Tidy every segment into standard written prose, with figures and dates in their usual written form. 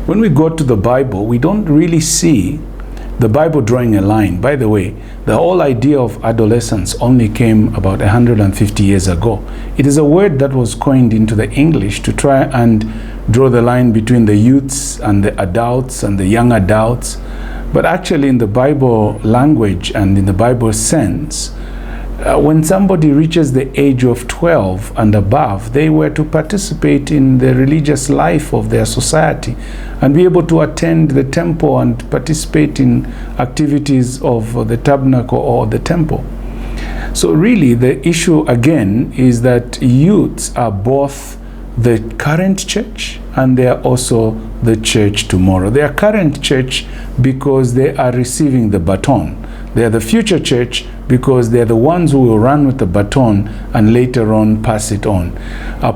When we go to the Bible, we don't really see the Bible drawing a line. By the way, the whole idea of adolescence only came about 150 years ago. It is a word that was coined into the English to try and draw the line between the youths and the adults and the young adults. But actually in the Bible language and in the Bible sense, when somebody reaches the age of 12 and above, they were to participate in the religious life of their society and be able to attend the temple and participate in activities of the tabernacle or the temple. So really the issue again is that youths are both the current church and they are also the church tomorrow. They are current church because they are receiving the baton. They are the future church because they are the ones who will run with the baton and later on pass it on.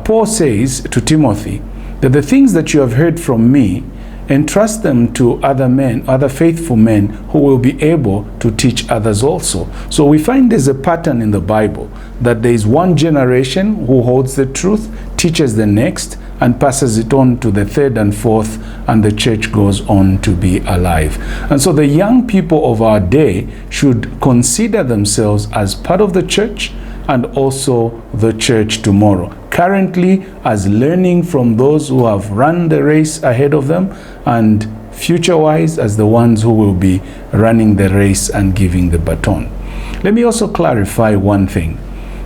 Paul says to Timothy that the things that you have heard from me, entrust them to other men, other faithful men who will be able to teach others also. So we find there's a pattern in the Bible that there is one generation who holds the truth, teaches the next, and passes it on to the third and fourth, and the church goes on to be alive. And so the young people of our day should consider themselves as part of the church and also the church tomorrow. Currently, as learning from those who have run the race ahead of them, and future-wise as the ones who will be running the race and giving the baton. Let me also clarify one thing,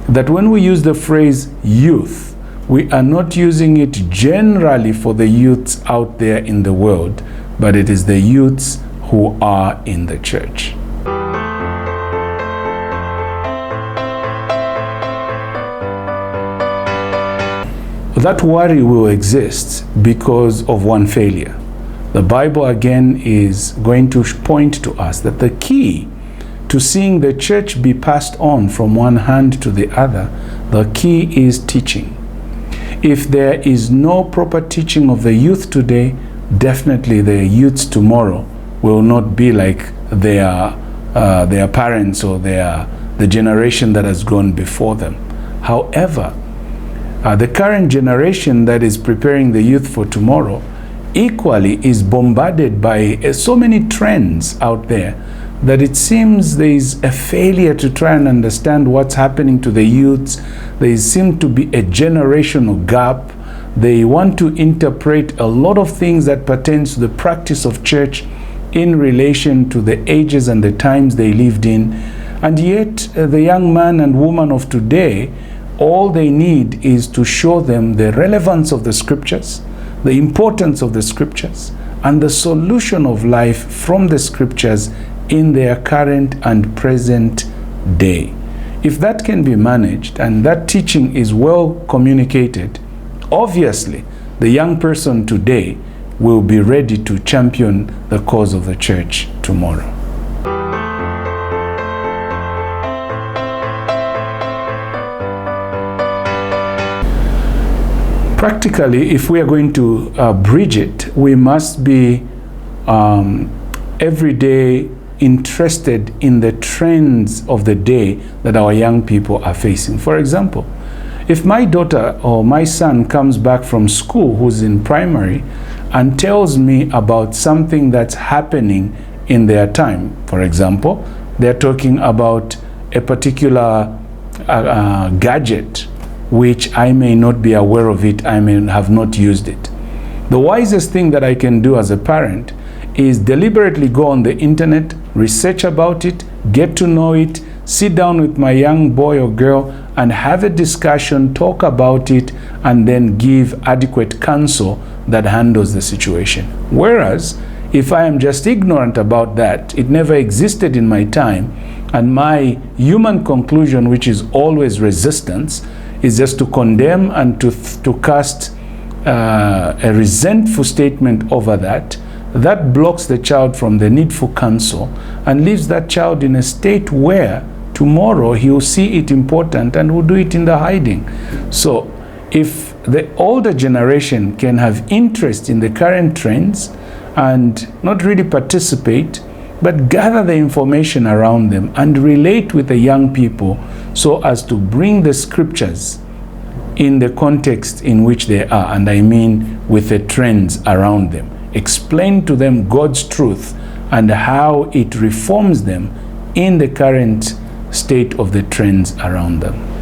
that when we use the phrase youth, we are not using it generally for the youths out there in the world, but it is the youths who are in the church. That worry will exist because of one failure. The Bible again is going to point to us that the key to seeing the church be passed on from one hand to the other, the key is teaching. If there is no proper teaching of the youth today, definitely the youths tomorrow will not be like their parents or the generation that has gone before them. However, the current generation that is preparing the youth for tomorrow equally is bombarded by so many trends out there that it seems there is a failure to try and understand what's happening to the youths. There seems to be a generational gap. They want to interpret a lot of things that pertains to the practice of church in relation to the ages and the times they lived in. And yet, the young man and woman of today, all they need is to show them the relevance of the scriptures, the importance of the scriptures, and the solution of life from the scriptures in their current and present day. If that can be managed and that teaching is well communicated, obviously the young person today will be ready to champion the cause of the church tomorrow. Practically, if we are going to bridge it, we must be every day interested in the trends of the day that our young people are facing. For example, if my daughter or my son comes back from school who's in primary and tells me about something that's happening in their time, for example, they're talking about a particular gadget which I may not be aware of it, I may have not used it. The wisest thing that I can do as a parent is deliberately go on the internet, research about it, get to know it, sit down with my young boy or girl and have a discussion, talk about it, and then give adequate counsel that handles the situation. Whereas, if I am just ignorant about that, it never existed in my time, and my human conclusion, which is always resistance, is just to condemn and to cast a resentful statement over that, that blocks the child from the needful counsel and leaves that child in a state where tomorrow he will see it important and will do it in the hiding. So if the older generation can have interest in the current trends and not really participate, but gather the information around them and relate with the young people so as to bring the scriptures in the context in which they are, and I mean with the trends around them. explain to them God's truth and how it reforms them in the current state of the trends around them.